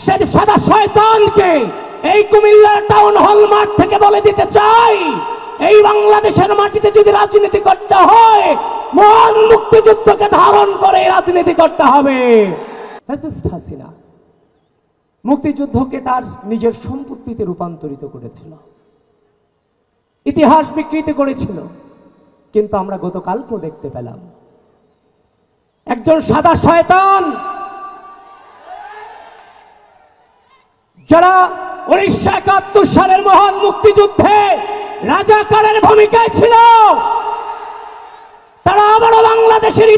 সেই সাদা শয়তানকে এই কুমিল্লার টাউন হল মাঠ থেকে বলে দিতে চাই, এই বাংলাদেশের মাটিতে যদি রাজনীতি করতে হয়, মহান মুক্তিযুদ্ধকে ধারণ করে রাজনীতি করতে হবে। ফ্যাসিস্ট হাসিনা মুক্তিযুদ্ধকে তার নিজের সম্পত্তিতে রূপান্তরিত করেছিল, ইতিহাস বিকৃত করেছিল। কিন্তু আমরা গতকালকেও দেখতে পেলাম একজন সাদা শয়তান যারা 1971 সালের মহান মুক্তিযুদ্ধে রাজাকারের ভূমিকায় ছিল, তারা আবারও বাংলাদেশের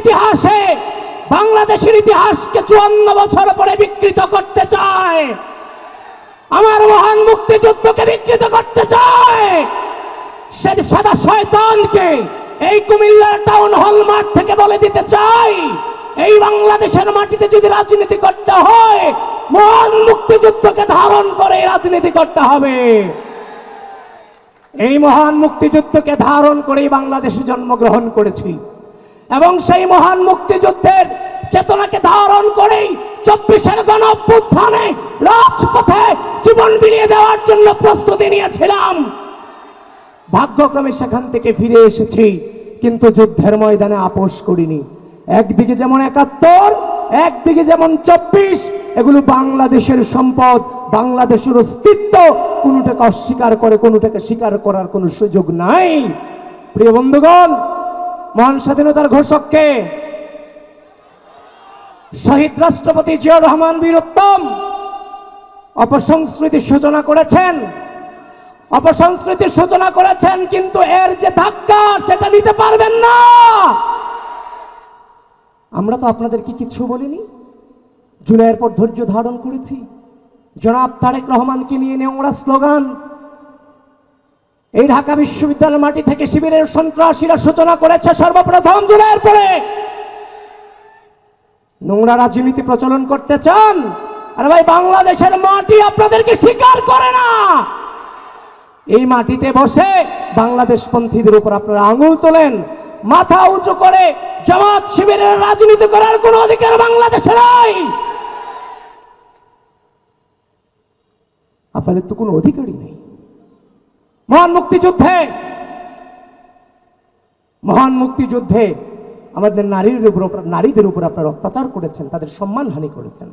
ইতিহাসকে 54 বছর পরে বিকৃত করতে চায়, আমার মহান মুক্তিযুদ্ধকে বিকৃত করতে চায়। সেই সাদা শয়তানকে এই কুমিল্লার টাউন হল মাঠ থেকে বলে দিতে চাই, এই বাংলাদেশের মাটিতে যদি রাজনীতি করতে হয়, মহান মুক্তিযুদ্ধকে ধারণ করে রাজনীতি করতে হবে। এই মহান মুক্তিযুদ্ধকে ধারণ করেই বাংলাদেশে জন্মগ্রহণ করেছি এবং সেই মহান মুক্তিযুদ্ধের চেতনাকে ধারণ করেই 24-এর গণ অভ্যুত্থানে রাজপথে জীবন বিলিয়ে দেওয়ার জন্য প্রস্তুতি নিয়েছিলাম। ভাগ্যক্রমে সেখান থেকে ফিরে এসেছি, কিন্তু যুদ্ধের ময়দানে আপোষ করিনি। একদিকে যেমন 71, একদিকে যেমন 24, এগুলো বাংলাদেশের সম্পদ, বাংলাদেশের অস্তিত্ব। কোনোটাকে অস্বীকার করে কোনোটাকে স্বীকার করার কোনো সুযোগ নাই। প্রিয় বন্ধুগণ, মহান স্বাধীনতার ঘোষককে শহীদ রাষ্ট্রপতি জিয়াউর রহমান বীর উত্তম অপসংস্কৃতির সূচনা করেছেন, কিন্তু এর যে ধাক্কা সেটা নিতে পারবেন না। আমরা তো আপনাদেরকে কিছু বলিনি, জুলাইয়ের পর ধৈর্য ধারণ করেছি। জনাব তারেক রহমানকে নিয়ে নোংরা স্লোগান এই ঢাকা বিশ্ববিদ্যালয়ের মাটি থেকে শিবিরের সন্ত্রাসীরা সূচনা করেছে সর্বপ্রথম জুলাইয়ের পরে। নোংরা রাজনীতি প্রচলন করতে চান? আরে ভাই, বাংলাদেশের মাটি আপনাদেরকে স্বীকার করে না। এই মাটিতে বসে বাংলাদেশ পন্থীদের উপর আপনারা আঙুল তোলেন, মাথা উঁচু করে জামাত শিবিরের রাজনীতি করার কোন অধিকার বাংলাদেশে নাই। আপনাদের তো কোনো অধিকারই নেই। মহান মুক্তিযুদ্ধে আমাদের নারীদের উপর আপনারা অত্যাচার করেছেন, তাদের সম্মানহানি করেছেন।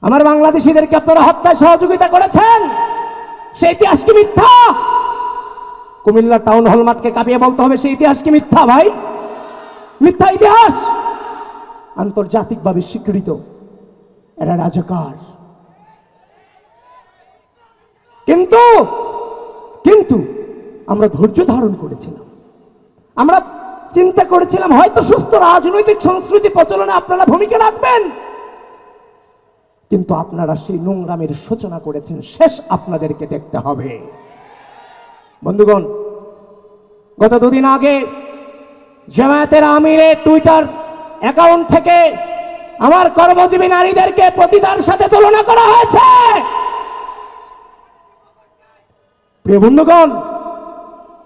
আমার বাংলাদেশিদেরকে আপনারা হত্যায় সহযোগিতা করেছেন। সেই ইতিহাস কি মিথ্যা? কুমিল্লা টাউন হল মাঠকে কাঁপিয়ে বলতে হবে সেই ইতিহাস কি মিথ্যা? ভাই, মিথ্যা ইতিহাস, আন্তর্জাতিকভাবে স্বীকৃত। এরা রাজাকার। কিন্তু আমরা ধৈর্য ধারণ করেছিলাম। আমরা চিন্তা করেছিলাম হয়তো সুস্থ রাজনৈতিক সংস্কৃতি প্রচলনে আপনারা ভূমিকা রাখবেন, কিন্তু আপনারা সেই নোংরামের সূচনা করেছেন। শেষ আপনাদেরকে দেখতে হবে। বন্ধুগণ, গত দুদিন আগে জামায়াতের আমিরের টুইটার অ্যাকাউন্ট থেকে আমার কর্মজীবী নারীদেরকে পতিতার সাথে তুলনা করা হয়েছে। প্রিয় বন্ধুগণ,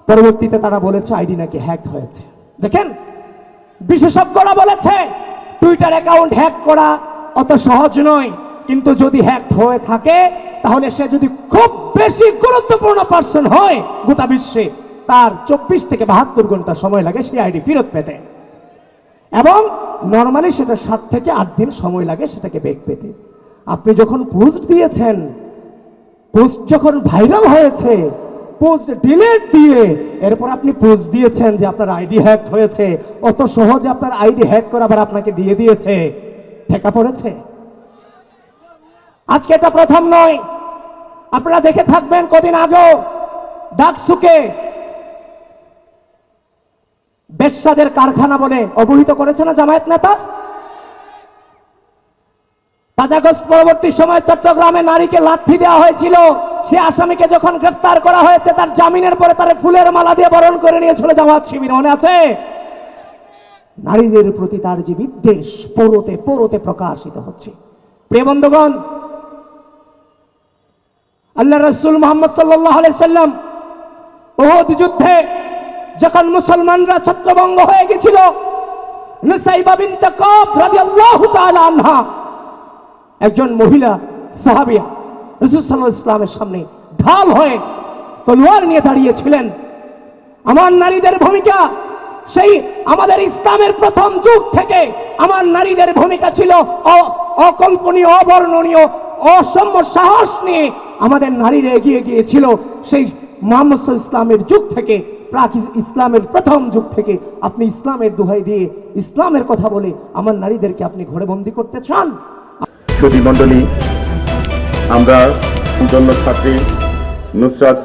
পরবর্তীতে তারা বলেছে আইডি নাকি হ্যাক হয়েছে। দেখেন, বিশেষজ্ঞরা বলেছে টুইটার অ্যাকাউন্ট হ্যাক করা অত সহজ নয়, কিন্তু যদি হ্যাক হয়ে থাকে তাহলে সে যদি খুব বেশি গুরুত্বপূর্ণ পার্সন হয় গোটা বিশ্বে, তার 24 থেকে 72 ঘন্টা সময় লাগে সেই আইডি ফেরত পেতে, এবং নর্মালি সেটা 7 থেকে 8 দিন সময় লাগে সেটাকে ব্যাক পেতে। আপনি যখন পোস্ট দিয়েছেন, পোস্ট যখন ভাইরাল হয়েছে, পোস্ট ডিলিট দিয়ে এরপর আপনি পোস্ট দিয়েছেন যে আপনার আইডি হ্যাক হয়েছে, অত সহজে আপনার আইডি হ্যাক করে আবার আপনাকে দিয়ে দিয়েছে, ঠেকা পড়েছে। আজকে এটা প্রথম নয়, আপনারা দেখে থাকবেন কদিন আগেও ডাকসুকে বেশ্যাদের কারখানা বলে অবহিত করেছে না জামায়াত নেতা? 5 আগস্ট পরবর্তী সময় চট্টগ্রামে নারীকে লাথি দেওয়া হয়েছিল। সে আসামিকে যখন গ্রেফতার করা হয়েছে, তার জামিনের পরে তার ফুলের মালা দিয়ে বরণ করে নিয়েছিল জামায়াত শিবির, মনে আছে? নারীদের প্রতি তার যে বিদ্বেষ পরতে পরতে প্রকাশিত হচ্ছে। প্রিয় বন্ধুগণ, আল্লাহ রাসূল মুহাম্মদ সাল্লাল্লাহু আলাইহি সাল্লাম উহুদ যুদ্ধে যখন মুসলমানরা ছত্রভঙ্গ হয়ে গেছিল, নুসাইবা বিনতে কাব রাদিয়াল্লাহু তাআলা আনহা একজন মহিলা সাহাবিয়া রাসূল সাল্লাল্লাহু আলাইহি ওয়াসাল্লামের সামনে ঢাল হয়ে তলোয়ার নিয়ে দাঁড়িয়েছিলেন। আমার নারীদের ভূমিকা সেই আমাদের ইসলামের প্রথম যুগ থেকে আমার নারীদের ভূমিকা ছিল অকল্পনীয়, অবর্ণনীয়, অসম্য সাহস নিয়ে আমাদের নারীরা এগিয়ে গিয়েছিল। সেই মুহাম্মদ সাল্লাল্লাহু আলাইহি ইসলামের যুগ থেকে, প্রাক ইসলামের প্রথম যুগ থেকে আপনি ইসলামের দোহাই দিয়ে ইসলামের কথা বলে আমার নারীদেরকে আপনি ঘরে বন্দী করতে চান? সুধী মণ্ডলী, আমরা জন্য ছাত্রী নুসরাত